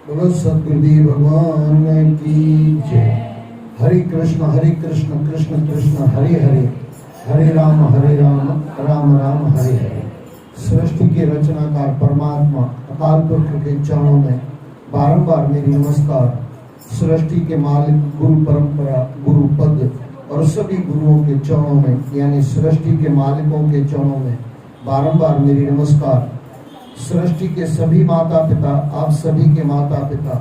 बोलो सतगुरुदेव भगवान की जय। हरे कृष्ण कृष्ण कृष्ण हरे हरे, हरे राम राम राम हरे हरे। सृष्टि के रचनाकार परमात्मा अकाल पुरख के चरणों में बारंबार मेरी नमस्कार। सृष्टि के मालिक गुरु परंपरा, गुरु पद और सभी गुरुओं के चरणों में, यानी सृष्टि के मालिकों के चरणों में बारंबार मेरी नमस्कार। सृष्टि के सभी माता पिता, आप सभी के माता पिता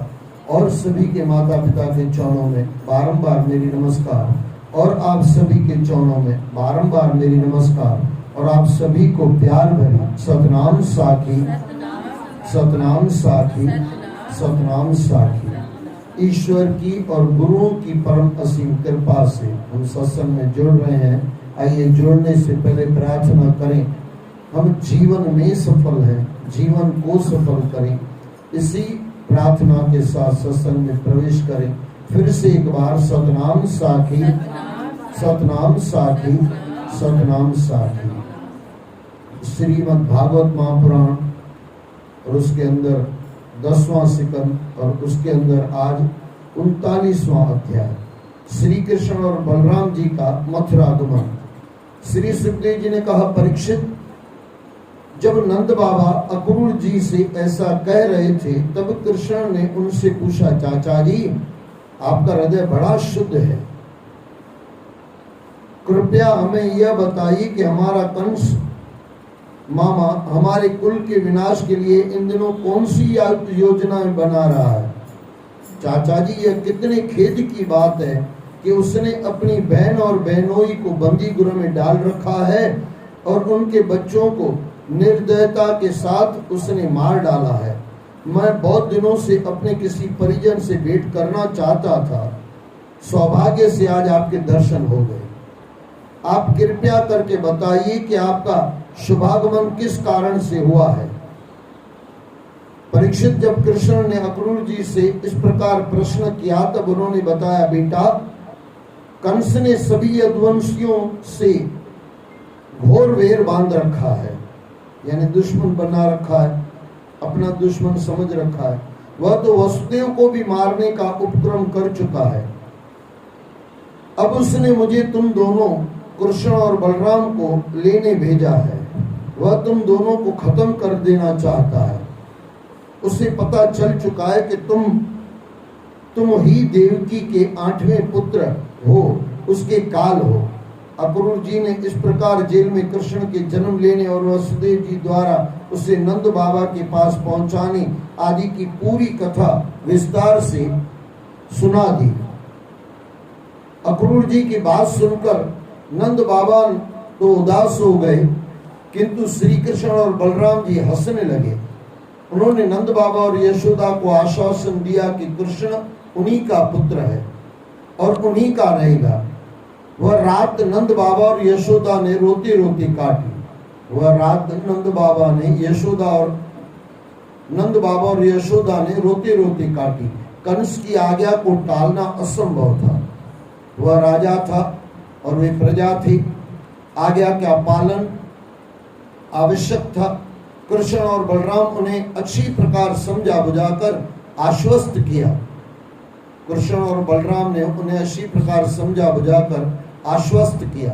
और सभी के माता पिता के चरणों में बारंबार मेरी नमस्कार, और आप सभी के चरणों में बारंबार मेरी नमस्कार। और आप सभी को प्यार भरी सतनाम साखी, सतनाम साखी, सतनाम साखी। ईश्वर की और गुरुओं की परम असीम कृपा से हम सत्संग में जुड़ रहे हैं। आइए जुड़ने से पहले प्रार्थना करें, हम जीवन में सफल हैं, जीवन को सफल करें। इसी प्रार्थना के साथ सत्संग में प्रवेश करें। फिर से एक बार सतनाम साखी, सतनाम साखी, सतनाम साखी। श्रीमद् भागवत महापुराण और उसके अंदर 10वां सिकंद और उसके अंदर आज 39वां अध्याय, श्री कृष्ण और बलराम जी का मथुरागमन। श्री सुखदेव जी ने कहा, परीक्षित, जब नंद बाबा अक्रूर जी से ऐसा कह रहे थे तब कृष्ण ने उनसे पूछा, चाचा जी आपका हृदय बड़ा शुद्ध है, कृपया हमें यह बताइए कि हमारा कंस मामा हमारे कुल के विनाश के लिए इन दिनों कौन सी योजनाएं बना रहा है। चाचा जी, यह कितने खेद की बात है कि उसने अपनी बहन और बहनोई को बंदी गृह में डाल रखा है और उनके बच्चों को निर्दयता के साथ उसने मार डाला है। मैं बहुत दिनों से अपने किसी परिजन से भेंट करना चाहता था, सौभाग्य से आज आपके दर्शन हो गए। आप कृपया करके बताइए कि आपका शुभागमन किस कारण से हुआ है। परीक्षित, जब कृष्ण ने अक्रूर जी से इस प्रकार प्रश्न किया तब उन्होंने बताया, बेटा, कंस ने सभी यदुवंशियों से घोर वेर बांध रखा है, यानी दुश्मन बना रखा है, अपना दुश्मन समझ रखा है। वह तो वसुदेव को भी मारने का उपक्रम कर चुका है। अब उसने मुझे तुम दोनों, कृष्ण और बलराम को लेने भेजा है। वह तुम दोनों को खत्म कर देना चाहता है। उसे पता चल चुका है कि तुम ही देवकी के 8वें पुत्र हो, उसके काल हो। अक्रूर जी ने इस प्रकार जेल में कृष्ण के जन्म लेने और वसुदेव जी द्वारा उसे नंद बाबा के पास पहुंचाने आदि की पूरी कथा विस्तार से सुना दी। अक्रूर जी की बात सुनकर नंद बाबा तो उदास हो गए, किंतु श्री कृष्ण और बलराम जी हंसने लगे। उन्होंने नंद बाबा और यशोदा को आश्वासन दिया कि कृष्ण उन्हीं का पुत्र है और उन्हीं का रहेगा। वह रात नंद बाबा और यशोदा ने रोते रोते काटी। वह रात नंद बाबा और यशोदा ने रोते रोते काटी। कंस की आज्ञा को टालना असंभव था। वह राजा था और वे प्रजा थी। आज्ञा का पालन आवश्यक था। कृष्ण और बलराम उन्हें अच्छी प्रकार समझा बुझाकर आश्वस्त किया। कृष्ण और बलराम ने उन्हें अच्छी प्रकार समझा बुझाकर आश्वस्त किया।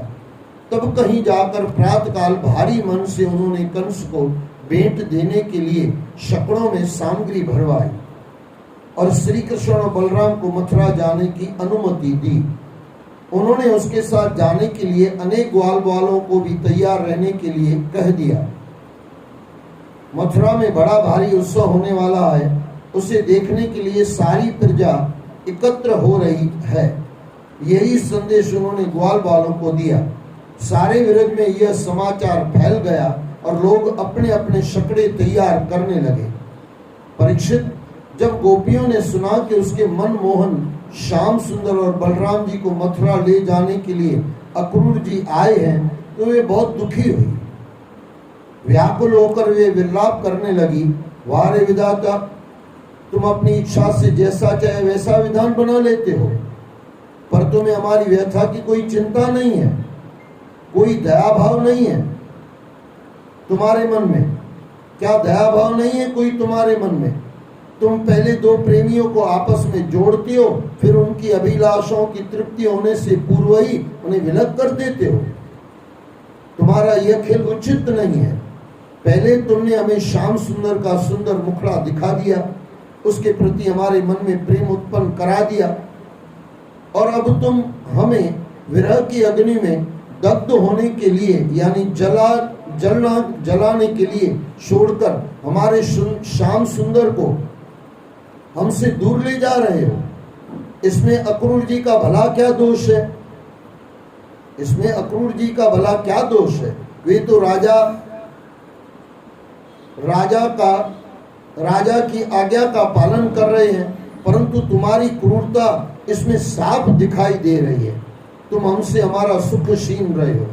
तब कहीं जाकर प्रातःकाल भारी मन से उन्होंने कंस को भेंट देने के लिए शकड़ों में सामग्री भरवाई और श्री कृष्ण और बलराम को मथुरा जाने की अनुमति दी। उन्होंने उसके साथ जाने के लिए अनेक ग्वाल बालों को भी तैयार रहने के लिए कह दिया। मथुरा में बड़ा भारी उत्सव होने वाला है, उसे देखने के लिए सारी प्रजा एकत्र हो रही है। यही संदेश उन्होंने ग्वाल बालों को दिया। सारे विरज में यह समाचार फैल गया और लोग अपने अपने शकड़े तैयार करने लगे। परीक्षित, जब गोपियों ने सुना कि उसके मनमोहन श्याम सुंदर और बलराम जी को मथुरा ले जाने के लिए अक्रूर जी आए हैं तो वे बहुत दुखी हुई। व्याकुल होकर वे विलाप करने लगी, वाह रे विधाता, तुम अपनी इच्छा से जैसा चाहे वैसा विधान बना लेते हो, पर तुम्हें हमारी व्यथा की कोई चिंता नहीं है, कोई दया भाव नहीं है तुम्हारे मन में। क्या दया भाव नहीं है कोई तुम्हारे मन में? तुम पहले दो प्रेमियों को आपस में जोड़ते हो, फिर उनकी अभिलाषाओं की तृप्ति होने से पूर्व ही उन्हें विलग कर देते हो। तुम्हारा यह खेल उचित नहीं है। पहले तुमने हमें श्याम सुंदर का सुंदर मुखड़ा दिखा दिया, उसके प्रति हमारे मन में प्रेम उत्पन्न करा दिया, और अब तुम हमें विरह की अग्नि में दग्ध होने के लिए यानी जलाने के लिए छोड़कर हमारे श्याम सुंदर को हमसे दूर ले जा रहे हो। इसमें अक्रूर जी का भला क्या दोष है? इसमें अक्रूर जी का भला क्या दोष है? वे तो राजा की आज्ञा का पालन कर रहे हैं, परंतु तुम्हारी क्रूरता इसमें साफ दिखाई दे रही है। तुम हमसे हमारा सुख छीन रहे हो।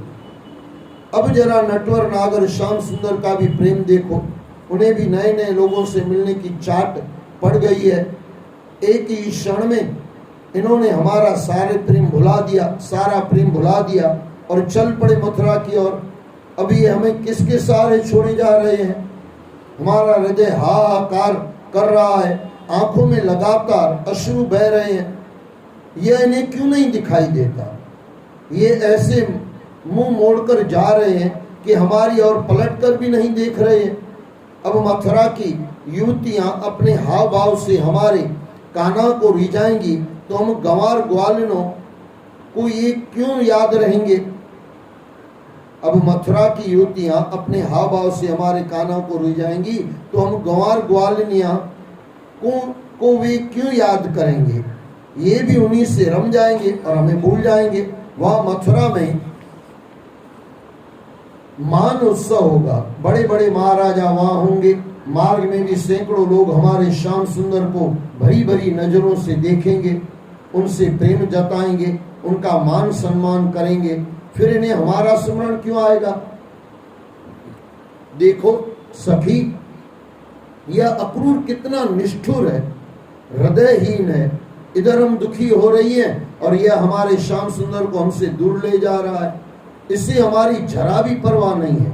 अब जरा नटवर नागर श्याम सुंदर का भी प्रेम देखो। उन्हें भी नए नए लोगों से मिलने की चाट पड़ गई है। एक ही क्षण में इन्होंने हमारा सारा प्रेम भुला दिया और चल पड़े मथुरा की ओर। अभी हमें किसके सहारे छोड़े जा रहे हैं? हमारा हृदय हाहाकार कर रहा है, आंखों में लगातार अश्रु बह रहे हैं। यह इन्हें क्यों नहीं दिखाई देता? ये ऐसे मुंह मोड़कर जा रहे हैं कि हमारी ओर पलट कर भी नहीं देख रहे हैं। अब मथुरा की युवतियां अपने हाव भाव से हमारे कान्हा को रिझाएंगी तो हम गंवार ग्वालिनों को ये क्यों याद रहेंगे? अब मथुरा की युवतियां अपने हाव भाव से हमारे कान्हा को रिझाएंगी तो हम गंवार ग्वालिनियां को वे क्यों याद करेंगे? ये भी उन्हीं से रम जाएंगे और हमें भूल जाएंगे। वहां मथुरा में मान उत्सव होगा, बड़े बड़े महाराजा वहां होंगे। मार्ग में भी सैकड़ों लोग हमारे श्याम सुंदर को भरी भरी नजरों से देखेंगे, उनसे प्रेम जताएंगे, उनका मान सम्मान करेंगे। फिर इन्हें हमारा स्मरण क्यों आएगा? देखो सखी, यह अक्रूर कितना निष्ठुर है, हृदयहीन है। इधर हम दुखी हो रही हैं और यह हमारे श्याम सुंदर को हमसे दूर ले जा रहा है। इससे हमारी जरा भी परवाह नहीं है।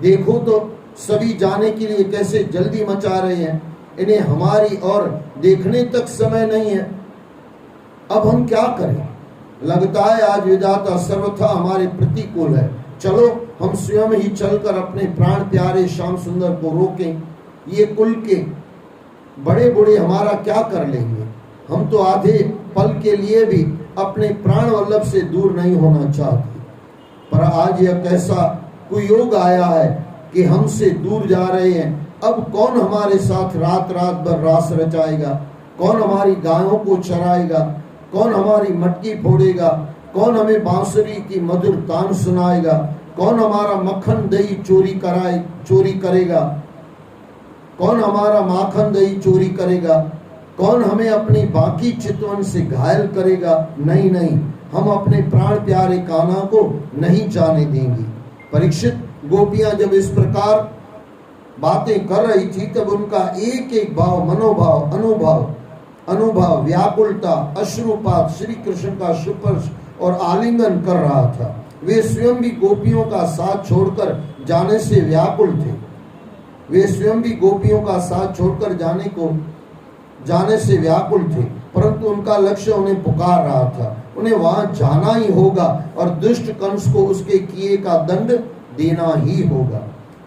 देखो तो सभी जाने के लिए कैसे जल्दी मचा रहे हैं। इन्हें हमारी और देखने तक समय नहीं है। अब हम क्या करें? लगता है आज विधाता सर्वथा हमारे प्रतिकूल है। चलो हम स्वयं ही चलकर अपने प्राण प्यारे श्याम सुंदर को रोकें। ये कुल के बड़े बूढ़े हमारा क्या कर लेंगे? हम तो आधे पल के लिए भी अपने प्राण वल्लभ से दूर नहीं होना चाहते, पर आज यह कैसा कुयोग आया है कि हमसे दूर जा रहे हैं। अब कौन हमारे साथ रात रात भर रास रचाएगा? कौन हमारी गायों को चराएगा? कौन हमारी मटकी फोड़ेगा? कौन हमें बांसुरी की मधुर तान सुनाएगा? कौन हमारा मक्खन दही चोरी करेगा? कौन हमारा माखन दही चोरी करेगा? कौन हमें अपनी बाकी चितवन से घायल करेगा? नहीं नहीं, हम अपने प्राण प्यारे कान्हा को नहीं जाने देंगे। परीक्षित, गोपियां जब इस प्रकार बातें कर रही थी तब उनका एक एक भाव, मनोभाव, अनुभव, व्याकुलता, अश्रुपात श्री कृष्ण का स्पर्श और आलिंगन कर रहा था। वे स्वयं भी गोपियों का साथ छोड़कर जाने से व्याकुल थे। जाने से व्याकुल थे, परंतु उनका लक्ष्य उन्हें पुकार रहा था। उन्हें वहां जाना ही होगा और दुष्ट कंस को उसके किए का दंड देना ही होगा।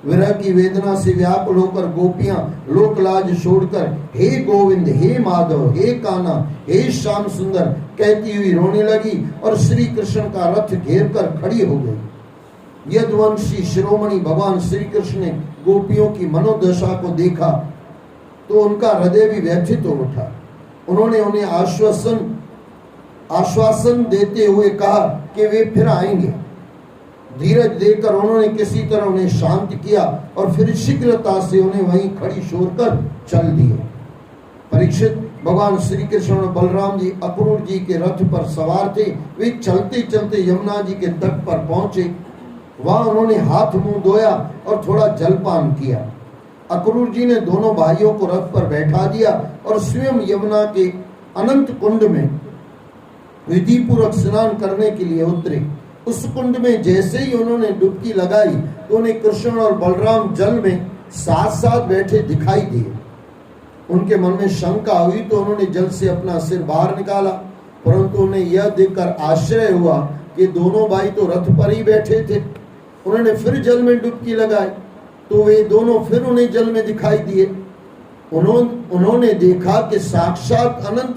विरह की वेदना से व्याकुल होकर गोपियां लोक लाज छोड़कर हे गोविंद, हे माधव, हे कान्हा, हे श्याम सुंदर कहती हुई रोने लगी और श्री कृष्ण का रथ घेर कर खड़ी हो गई। यदुवंशी शिरोमणि भगवान श्री कृष्ण ने गोपियों की मनोदशा को देखा तो उनका हृदय भी व्यथित हो उठा। उन्होंने उन्हें आश्वासन देते हुए कहा कि वे फिर आएंगे। धीरज देकर उन्होंने किसी तरह उन्हें शांत किया और फिर शीघ्रता से उन्हें वहीं खड़ी छोड़कर चल दिए। परीक्षित, भगवान श्री कृष्ण और बलराम जी अक्रूर जी के रथ पर सवार थे। वे चलते चलते यमुना जी के तट पर पहुंचे। वहां उन्होंने हाथ मुंह धोया और थोड़ा जलपान किया। अक्रूर जी ने दोनों भाइयों को रथ पर बैठा दिया और स्वयं यमुना के अनंत कुंड में विधि पूर्वक स्नान करने के लिए उतरे। उस कुंड में जैसे ही उन्होंने डुबकी लगाई तो उन्हें कृष्ण और बलराम जल में साथ साथ बैठे दिखाई दिए। उनके मन में शंका हुई तो उन्होंने जल से अपना सिर बाहर निकाला, परंतु उन्हें यह देखकर आश्चर्य हुआ कि दोनों भाई तो रथ पर ही बैठे थे। उन्होंने फिर जल में डुबकी लगाई तो वे दोनों फिर उन्हें जल में दिखाई दिए। उन्होंने देखा कि साक्षात अनंत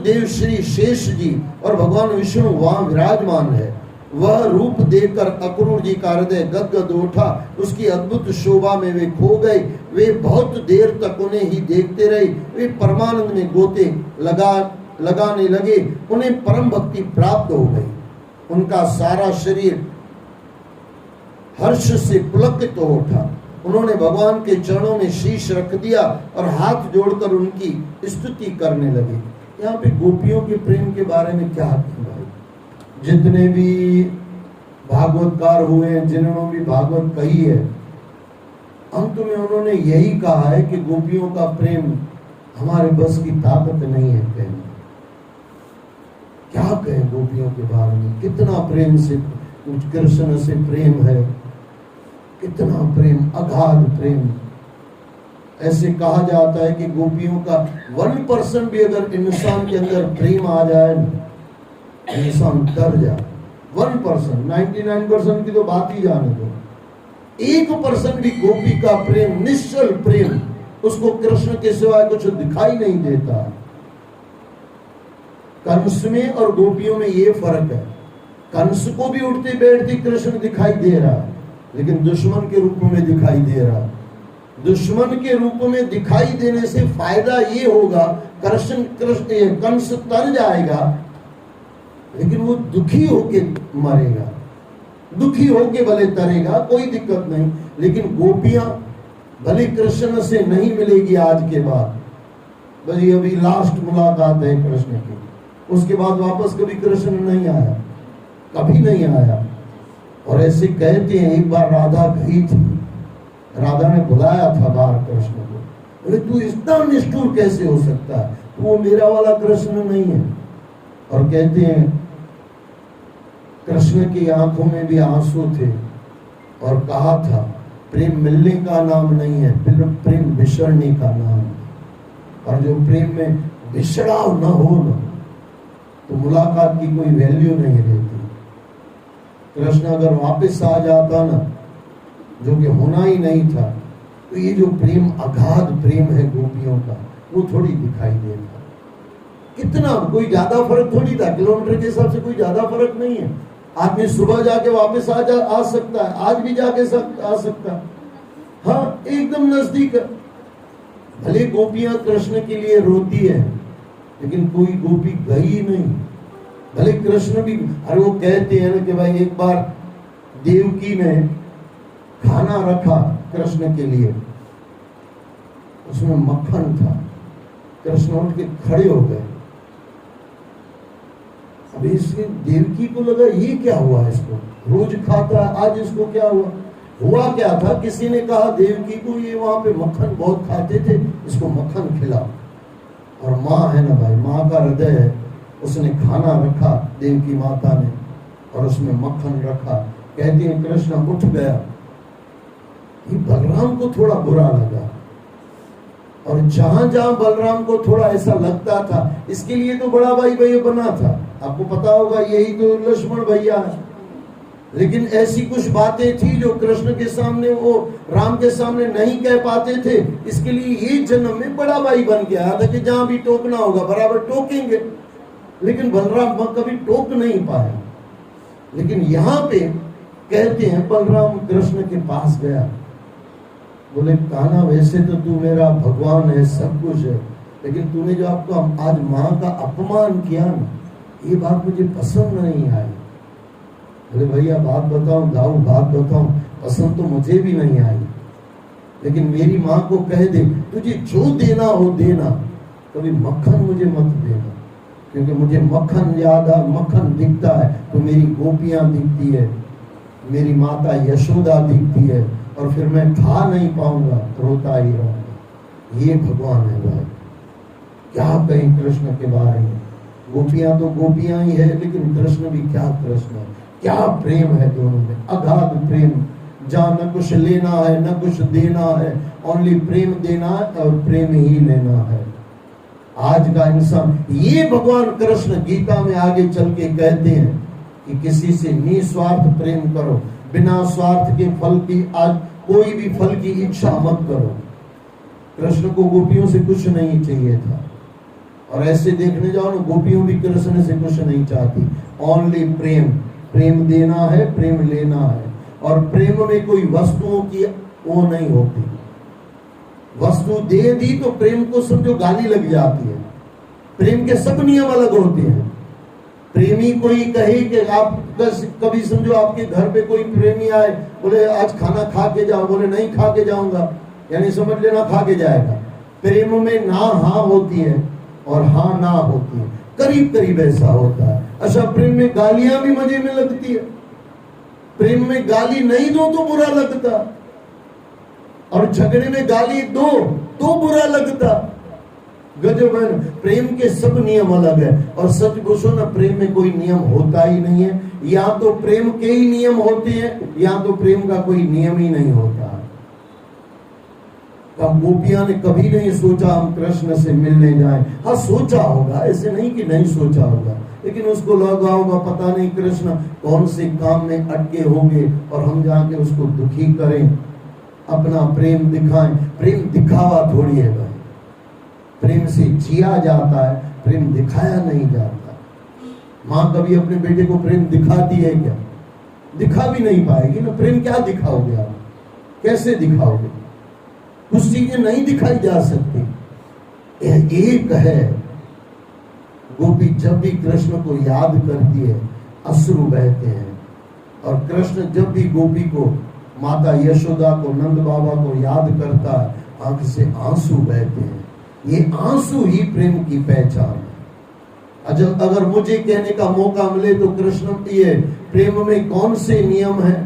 देव श्री शेष जी और भगवान विष्णु वहां विराजमान है। वह रूप देखकर अक्रूर जी का हृदय गदगद उठा। उसकी अद्भुत शोभा में वे खो गए। वे बहुत देर तक उन्हें ही देखते रहे। वे परमानंद में गोते लगाने लगे। उन्हें परम भक्ति प्राप्त हो गई। उनका सारा शरीर हर्ष से पुलकित हो उठा। उन्होंने भगवान के चरणों में शीश रख दिया और हाथ जोड़कर उनकी स्तुति करने लगे। यहाँ पे गोपियों के प्रेम के बारे में क्या कहना है? जितने भी भागवतकार हुए हैं, जिन्होंने भी भागवत कही है, अंत में उन्होंने यही कहा है कि गोपियों का प्रेम हमारे बस की ताकत नहीं है कहना। क्या कहें गोपियों के बारे में? कितना प्रेम से कृष्ण से प्रेम है, कितना प्रेम, अगाध प्रेम। ऐसे कहा जाता है कि गोपियों का 1% भी अगर इंसान के अंदर प्रेम आ जाए, इंसान डर जाए। 1%, 99% की तो बात ही जाने दो। 1% भी गोपी का प्रेम, निश्चल प्रेम, उसको कृष्ण के सिवाय कुछ दिखाई नहीं देता। कंस में और गोपियों में ये फर्क है। कंस को भी उठते बैठते कृष्ण दिखाई दे रहा है, लेकिन दुश्मन के रूप में दिखाई दे रहा है। दुश्मन के रूप में दिखाई देने से फायदा ये होगा, कंस तर जाएगा, लेकिन वो दुखी होके मरेगा, दुखी होके भले तरेगा, कोई दिक्कत नहीं। लेकिन गोपियां भले कृष्ण से नहीं मिलेगी आज के बाद, बस ये अभी लास्ट मुलाकात है कृष्ण की, उसके बाद वापस कभी कृष्ण नहीं आया, कभी नहीं आया। और ऐसे कहते हैं एक बार राधा गई थी, राधा ने बुलाया था बाहर कृष्ण को, बोले तू इतना निष्ठुर कैसे हो सकता है, वो मेरा वाला कृष्ण नहीं है। और कहते हैं कृष्ण की आंखों में भी आंसू थे और कहा था प्रेम मिलने का नाम नहीं है, प्रेम बिछड़ने का नाम है। और जो प्रेम में बिछड़ाव न हो ना, तो मुलाकात की कोई वैल्यू नहीं रहती। कृष्ण अगर वापस आ जाता ना, जो कि होना ही नहीं था, तो ये जो प्रेम, अगाध प्रेम है गोपियों का, वो थोड़ी दिखाई देता। कितना, कोई ज्यादा फर्क थोड़ी था, किलोमीटर के हिसाब से कोई ज्यादा फर्क नहीं है। आदमी सुबह जाके वापस आ सकता है, आज भी जाके आ सकता है, हाँ एकदम नजदीक है। भले गोपियां कृष्ण के लिए रोती है, लेकिन कोई गोपी गई नहीं। भले कृष्ण भी, अरे वो कहते हैं ना कि भाई एक बार देवकी ने खाना रखा कृष्ण के लिए, उसमें मक्खन था, कृष्ण उठ के खड़े हो गए। अब इसके देवकी को लगा ये क्या हुआ, इसको रोज खाता है, आज इसको क्या हुआ। हुआ क्या था, किसी ने कहा देवकी को ये वहां पे मक्खन बहुत खाते थे, इसको मक्खन खिला। और माँ है ना भाई, माँ का हृदय है, उसने खाना रखा देवकी माता ने और उसमें मक्खन रखा। कहती है कृष्ण उठ गया। ये बलराम को थोड़ा बुरा लगा, और जहां जहां बलराम को थोड़ा ऐसा लगता था, इसके लिए तो बड़ा भाई भैया बना था, आपको पता होगा, यही तो लक्ष्मण भैया है। लेकिन ऐसी कुछ बातें थी जो कृष्ण के सामने, वो राम के सामने नहीं कह पाते थे, इसके लिए ये जन्म में बड़ा भाई बन गया था कि जहां भी टोकना होगा बराबर टोकेंगे। लेकिन बलराम कभी टोक नहीं पाया। लेकिन यहाँ पे कहते हैं बलराम कृष्ण के पास गया, बोले कान्हा वैसे तो तू मेरा भगवान है, सब कुछ है, लेकिन तूने जो आपको आज माँ का अपमान किया ना, ये बात मुझे पसंद नहीं आई। बोले भैया बात बताऊं, दाऊ बात बताऊं, पसंद तो मुझे भी नहीं आई, लेकिन मेरी माँ को कह दे तुझे जो देना हो देना, कभी मक्खन मुझे मत देना, क्योंकि मुझे मक्खन याद आ, मक्खन दिखता है तो मेरी गोपियां दिखती है, मेरी माता यशोदा दिखती है, और फिर मैं खा नहीं पाऊंगा, रोता ही रहूंगा। ये भगवान है भाई, क्या कहें कृष्ण के बारे में। गोपियां तो गोपियां ही है, लेकिन कृष्ण भी क्या कृष्ण है, क्या प्रेम है दोनों में, अगाध प्रेम। जहाँ न कुछ लेना है न कुछ देना है, ओनली प्रेम देना है और प्रेम ही लेना है। आज का इंसान, ये भगवान कृष्ण गीता में आगे चल के कहते हैं कि किसी से निस्वार्थ प्रेम करो, बिना स्वार्थ के फल की, आज कोई भी फल की इच्छा मत करो। कृष्ण को गोपियों से कुछ नहीं चाहिए था, और ऐसे देखने जाओ ना, गोपियों भी कृष्ण से कुछ नहीं चाहती, ओनली प्रेम। प्रेम देना है, प्रेम लेना है, और प्रेम में कोई वस्तुओं की वो नहीं होती। वस्तु दे दी तो प्रेम को समझो गाली लग जाती है। प्रेम के सब नियम अलग होते हैं। प्रेमी कोई कहे कि आप कभी समझो आपके घर पे कोई प्रेमी आए, बोले आज खाना खा के जाओ, बोले नहीं खा के जाऊंगा, यानी समझ लेना खा के जाएगा। प्रेम में ना हाँ होती है और हाँ ना होती है, करीब करीब ऐसा होता है। अच्छा, प्रेम में गालियां भी मजे में लगती है। प्रेम में गाली नहीं दो तो बुरा लगता, और झगड़े में गाली दो तो बुरा लगता। गजब है। प्रेम के सब नियम अलग है, और सच पूछो ना, प्रेम में कोई नियम होता ही नहीं है। या तो प्रेम के ही नियम होते हैं, या तो प्रेम का कोई नियम ही नहीं होता। अब गोपियां ने कभी नहीं सोचा हम कृष्ण से मिलने जाएं। हाँ, सोचा होगा, ऐसे नहीं कि नहीं सोचा होगा, लेकिन उसको लगा होगा पता नहीं कृष्ण कौन से काम में अटके होंगे, और हम जाके उसको दुखी करें, अपना प्रेम दिखाएं। प्रेम दिखावा थोड़ी है भाई, प्रेम से जिया जाता है, प्रेम दिखाया नहीं जाता। माँ कभी अपने बेटे को प्रेम दिखाती है क्या? दिखा भी नहीं पाएगी ना। प्रेम क्या दिखाओगे आप, कैसे दिखाओगे? कुछ चीजें नहीं दिखाई जा सकती। एक है, गोपी जब भी कृष्ण को याद करती है अश्रु बहते हैं, और कृष्ण जब भी गोपी को, माता यशोदा को, नंद बाबा को याद करता है, आंख से आंसू बहते हैं। ये आंसू ही प्रेम की पहचान है। अगर मुझे कहने का मौका मिले तो कृष्ण ये प्रेम में कौन से नियम है?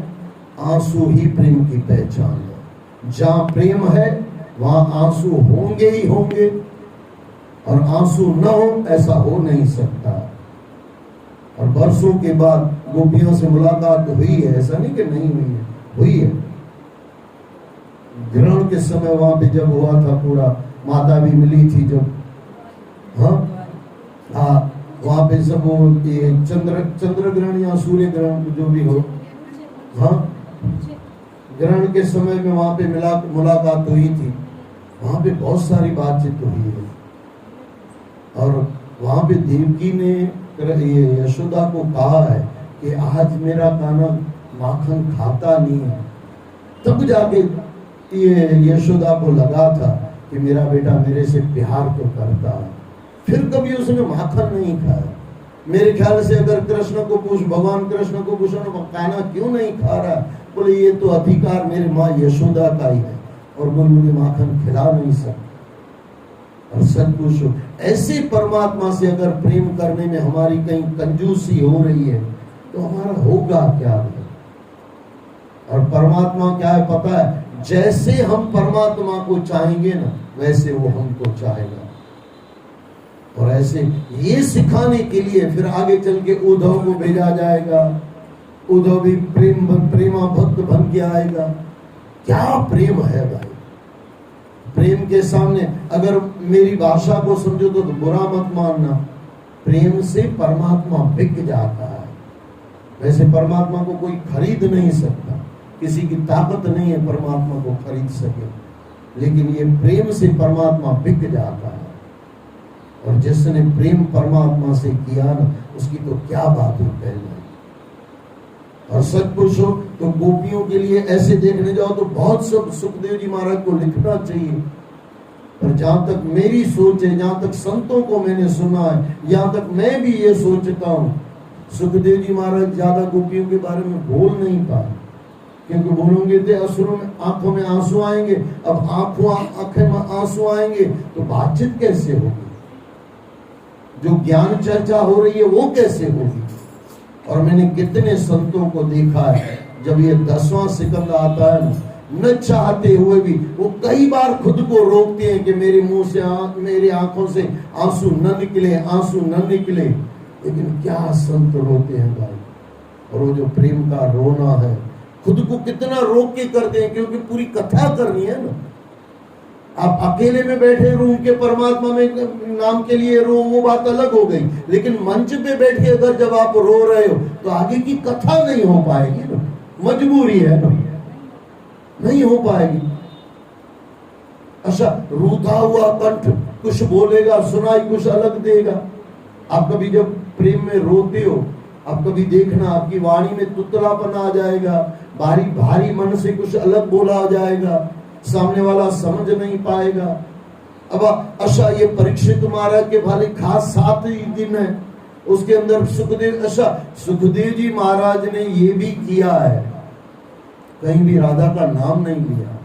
आंसू ही प्रेम की पहचान है। जहां प्रेम है वहां आंसू होंगे ही होंगे, और आंसू न हो ऐसा हो नहीं सकता। और बरसों के बाद गोपियों से मुलाकात हुई है, ऐसा नहीं कि नहीं हुई है, हुई है। ग्रहण के समय वहां पे जब हुआ था पूरा, माता भी मिली थी जब, हाँ वहां पे सब वो ये चंद्र ग्रहण या सूर्य ग्रहण जो भी हो, हाँ ग्रहण के समय में वहां पे मुलाकात हुई थी। वहां पे बहुत सारी बातचीत हुई है, और वहां पे देवकी ने ये यशोदा को कहा है कि आज मेरा कान्हा माखन खाता नहीं है। तब जाके ये यशोदा को लगा था कि मेरा बेटा मेरे से प्यार तो करता है। फिर कभी उसने माखन नहीं खाया। मेरे ख्याल से अगर कृष्ण को पूछ, भगवान कृष्ण को पूछो ना कान्हा क्यों नहीं खा रहा, बोले ये तो अधिकार मेरी माँ यशोदा का ही है, और वो मुझे माखन खिला नहीं सकता। और सच पूछो, ऐसे परमात्मा से अगर प्रेम करने में हमारी कहीं कंजूसी हो रही है तो हमारा होगा क्या? और परमात्मा क्या है पता है? जैसे हम परमात्मा को चाहेंगे ना, वैसे वो हमको चाहेगा। और ऐसे ये सिखाने के लिए फिर आगे चल के उद्धव को भेजा जाएगा। उद्धव भी प्रेमा भक्त बन के आएगा। क्या प्रेम है भाई! प्रेम के सामने अगर मेरी भाषा को समझो तो बुरा मत मानना, प्रेम से परमात्मा बिक जाता है। वैसे परमात्मा को कोई खरीद नहीं सकता, किसी की ताकत नहीं है परमात्मा को खरीद सके, लेकिन ये प्रेम से परमात्मा बिक जाता है। और जिसने प्रेम परमात्मा से किया ना, उसकी तो क्या बात है पहले। और सच पूछो तो गोपियों के लिए ऐसे देखने जाओ तो बहुत सब सुखदेव जी महाराज को लिखना चाहिए। पर जहां तक मेरी सोच है, जहां तक संतों को मैंने सुना है, जहां तक मैं भी ये सोचता हूँ, सुखदेव जी महाराज ज्यादा गोपियों के बारे में बोल नहीं पाए, क्योंकि बोलोगे तो असुरों में आंखों में आंसू आएंगे। अब आंखें में आंसू आएंगे तो बातचीत कैसे होगी? जो ज्ञान चर्चा हो रही है वो कैसे होगी? और मैंने कितने संतों को देखा है, जब ये 10वां सिकंद आता है न चाहते हुए भी वो कई बार खुद को रोकते हैं कि मेरे मुंह से मेरी आंखों से आंसू न निकले, आंसू न निकले। लेकिन क्या संत रोते हैं भाई! और वो जो प्रेम का रोना है, खुद को कितना रोक के करते हैं, क्योंकि पूरी कथा करनी है ना। आप अकेले में बैठे रूम के परमात्मा में नाम के लिए रो, वो बात अलग हो गई। लेकिन मंच पे बैठ के अगर जब आप रो रहे हो तो आगे की कथा नहीं हो पाएगी ना, मजबूरी है ना, नहीं हो पाएगी। अच्छा, रूठा हुआ कंठ कुछ बोलेगा, सुनाई कुछ अलग देगा। आप कभी जब प्रेम में रोते हो, आप कभी देखना आपकी वाणी में तुतलापन आ जाएगा, भारी भारी मन से कुछ अलग बोला जाएगा, सामने वाला समझ नहीं पाएगा। अब अच्छा, ये परीक्षित महाराज के भाले खास 7 ही दिन है, उसके अंदर सुखदेव, अच्छा सुखदेव जी महाराज ने ये भी किया है, कहीं भी राधा का नाम नहीं लिया,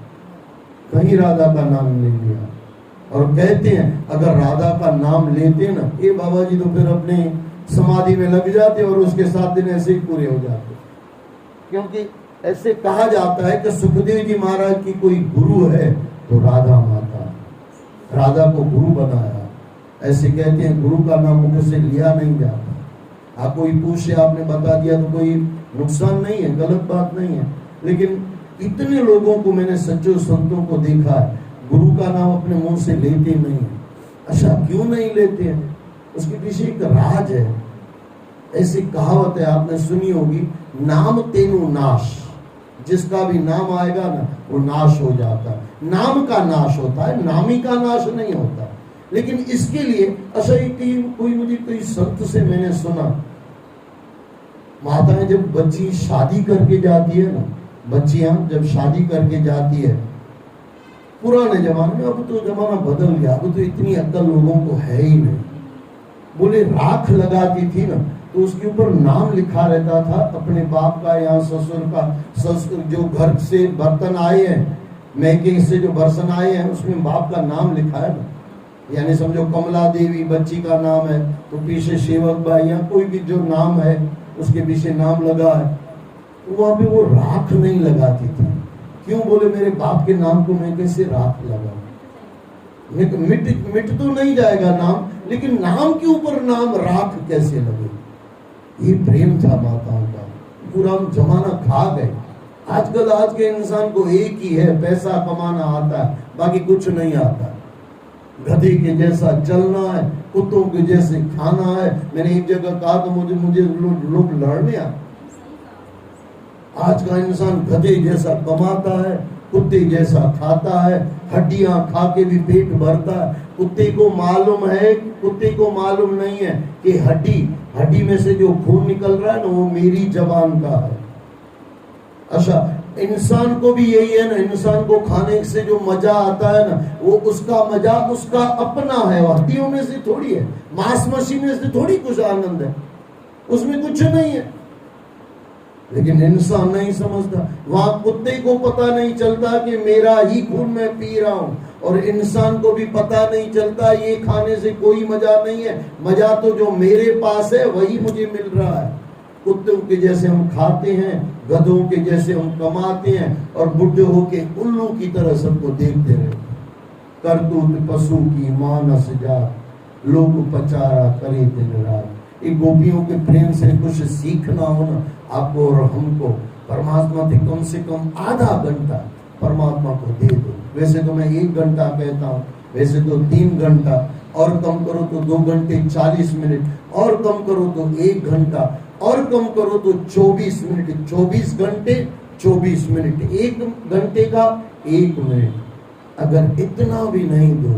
कहीं राधा का नाम नहीं लिया। और कहते हैं अगर राधा का नाम लेते ना ये बाबा जी तो फिर अपने समाधि में लग जाते और उसके 7 दिन ऐसे ही पूरे हो जाते। क्योंकि ऐसे कहा जाता है कि सुखदेव जी महाराज की कोई गुरु है तो राधा माता, राधा को गुरु बनाया। ऐसे कहते हैं, गुरु का नाम मुख से लिया नहीं जाता। आप कोई पूछे, आपने बता दिया तो कोई नुकसान नहीं है, गलत बात नहीं है। लेकिन इतने लोगों को मैंने सच्चे संतों को देखा है, गुरु का नाम अपने मुंह से लेते नहीं है। अच्छा, क्यों नहीं लेते हैं? उसके पीछे एक राज है। ऐसी कहावत है, आपने सुनी होगी, नाम तेनु नाश। जिसका भी नाम आएगा ना वो नाश हो जाता है। नाम का नाश होता है, नामी का नाश नहीं होता। लेकिन इसके लिए अच्छा, कोई संत से मैंने सुना, माताएं जब बच्ची शादी करके जाती है ना, बच्चियां जब शादी करके जाती है, पुराने जमाने में, अब तो जमाना बदल गया, अब तो इतनी अक्ल लोगों को है ही नहीं। बोले राख लगाती थी ना तो उसके ऊपर नाम लिखा रहता था अपने बाप का या ससुर का, जो घर से बर्तन आए हैं, मैके से जो बर्तन आए हैं उसमें बाप का नाम लिखा है ना। यानी समझो कमला देवी बच्ची का नाम है तो पीछे सेवक भाई या कोई भी जो नाम है उसके पीछे नाम लगा है। तो वहां पे वो राख नहीं लगाती थी। क्यों? बोले मेरे बाप के नाम को मैं कैसे राख लगाऊं? मिट तो नहीं जाएगा नाम, लेकिन नाम के ऊपर नाम राख कैसे लगे? ये प्रेम था माताओं का। पूरा हम जमाना खा गए। आजकल आज के इंसान को एक ही है, पैसा कमाना आता है, बाकी कुछ नहीं आता। गधे के जैसा चलना है, कुत्तों के जैसे खाना है। मैंने एक जगह कहा तो मुझे लोग लड़ने आए। आज का इंसान गधे जैसा कमाता है, कुत्ते जैसा खाता है, हड्डियां खा के भी पेट भरता है। कुत्ते को मालूम है, कुत्ते को मालूम नहीं है कि हड्डी में से जो खून निकल रहा है ना वो मेरी जबान का है। अच्छा, इंसान को भी यही है ना, इंसान को खाने से जो मजा आता है ना वो उसका मजा उसका अपना है, हड्डियों में से थोड़ी है, मांस मशीन में से थोड़ी कुछ आनंद है, उसमें कुछ नहीं है। लेकिन इंसान नहीं समझता। वहां कुत्ते को पता नहीं चलता कि मेरा ही खून मैं पी रहा हूं, और इंसान को भी पता नहीं चलता ये खाने से कोई मजा नहीं है, मजा तो जो मेरे पास है वही मुझे मिल रहा है। कुत्तों के जैसे हम खाते हैं, गधों के जैसे हम कमाते हैं, और बुढ़े होके उल्लू की तरह सबको देखते रहते। करतूत पशु की मानस जा, लोग पचारा करे दिन रात। ये गोपियों के प्रेम से कुछ सीखना हो ना आपको और हमको, परमात्मा से कम आधा घंटा परमात्मा को दे दो। वैसे तो मैं 1 घंटा कहता हूँ, वैसे तो 3 घंटा, और कम करो तो 2 घंटे 40 मिनट, और कम करो तो 1 घंटा, और कम करो तो 24 मिनट। 24 घंटे 24 मिनट, 1 घंटे का 1 मिनट। अगर इतना भी नहीं दो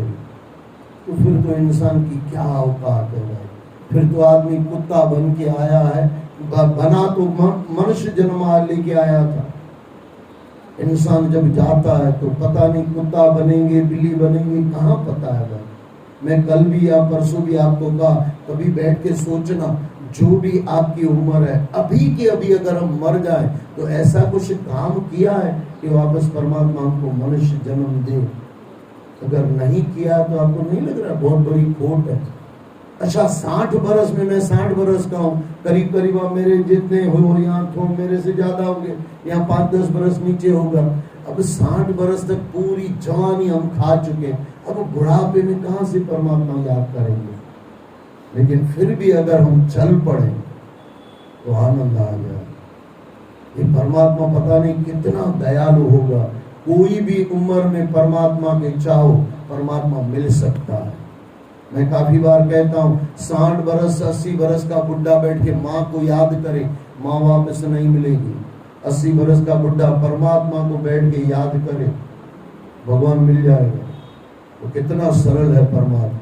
तो फिर तो इंसान की क्या औकात है भाई। फिर तो आदमी कुत्ता बन के आया है, बना तो मनुष्य जन्म लेके आया था। इंसान जब जाता है तो पता नहीं कुत्ता बनेंगे बिल्ली बनेंगे, कहाँ पता है भाई। मैं कल भी या परसों भी आपको कहा, कभी बैठ के सोचना, जो भी आपकी उम्र है अभी के अभी अगर हम मर जाए तो ऐसा कुछ काम किया है कि वापस परमात्मा हमको मनुष्य जन्म दे? अगर नहीं किया तो आपको नहीं लग रहा बहुत बड़ी खोट है? अच्छा, 60 बरस में, मैं 60 बरस का हूँ, करीब करीब आप मेरे जितने हो, यहाँ थोड़ा मेरे से ज्यादा होंगे, यहाँ 5-10 बरस नीचे होगा। अब 60 बरस तक पूरी जवानी हम खा चुके, अब बुढ़ापे में कहाँ से परमात्मा याद करेंगे? लेकिन फिर भी अगर हम चल पड़े तो आनंद आ गया। ये परमात्मा पता नहीं कितना दयालु होगा। कोई भी उम्र में परमात्मा के चाहो परमात्मा मिल सकता है। मैं काफी बार कहता हूँ 60 बरस 80 बरस का बुढ़ा बैठ के माँ को याद करे, माँ वापस नहीं मिलेगी। 80 बरस का बुढ़ा परमात्मा को बैठ के याद करे, भगवान मिल जाएगा। तो कितना सरल है परमात्मा।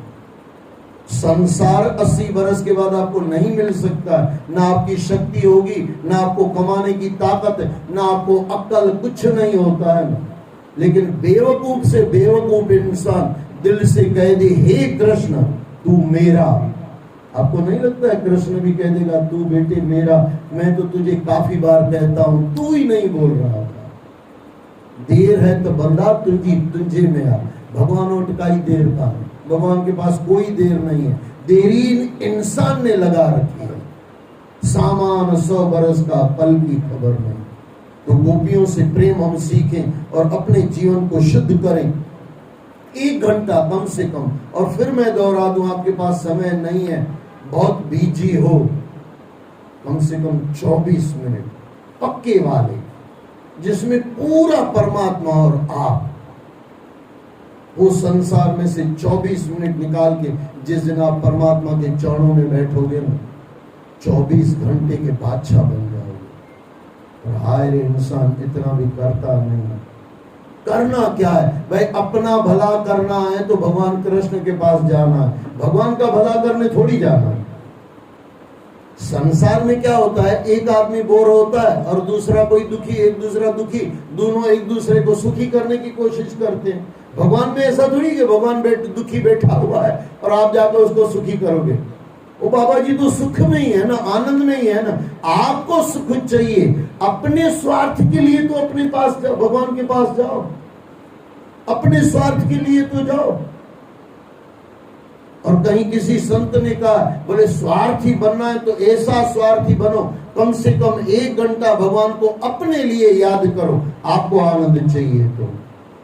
संसार 80 बरस के बाद आपको नहीं मिल सकता, ना आपकी शक्ति होगी, ना आपको कमाने की ताकत, ना आपको अक्ल, कुछ नहीं होता है। लेकिन बेवकूफ से बेवकूफ इंसान दिल से कह दे हे कृष्ण तू मेरा। आपको नहीं लगता है कृष्ण भी कह देगा तू बेटे मेरा? मैं तो तुझे काफी बार कहता हूं, तू ही नहीं बोल रहा था। देर है तो बंदा तुझे में आ। भगवान उठकाई देर का है, भगवान के पास कोई देर नहीं है। देरी इंसान ने लगा रखी है। सामान 100 बरस का पल की खबर नहीं। तो गोपियों से प्रेम हम सीखें और अपने जीवन को शुद्ध करें। 1 घंटा कम से कम। और फिर मैं दोहरा दूं, आपके पास समय नहीं है, बहुत बिजी हो, कम से कम 24 मिनट पक्के वाले, जिसमें पूरा परमात्मा और आप, वो संसार में से 24 मिनट निकाल के जिस दिन आप परमात्मा के चरणों में बैठोगे ना, 24 घंटे के बादशाह बन जाओगे। और हाय रे इंसान इतना भी करता नहीं। करना क्या है भाई? अपना भला करना है तो भगवान कृष्ण के पास जाना है, भगवान का भला करने थोड़ी जाना है। संसार में क्या होता है, एक आदमी बोर होता है और दूसरा कोई दुखी, एक दूसरा दुखी, दोनों एक दूसरे को सुखी करने की कोशिश करते हैं। भगवान में ऐसा थोड़ी कि भगवान दुखी बैठा हुआ है और आप जाकर उसको सुखी करोगे। वो बाबा जी तो सुख में ही है ना, आनंद में ही है ना। आपको सुख चाहिए, अपने स्वार्थ के लिए तो अपने पास जाओ, भगवान के पास जाओ। अपने स्वार्थ के लिए तो जाओ। और कहीं किसी संत ने कहा, बोले स्वार्थी बनना है तो ऐसा स्वार्थी बनो, कम से कम 1 घंटा भगवान को अपने लिए याद करो। आपको आनंद चाहिए तो,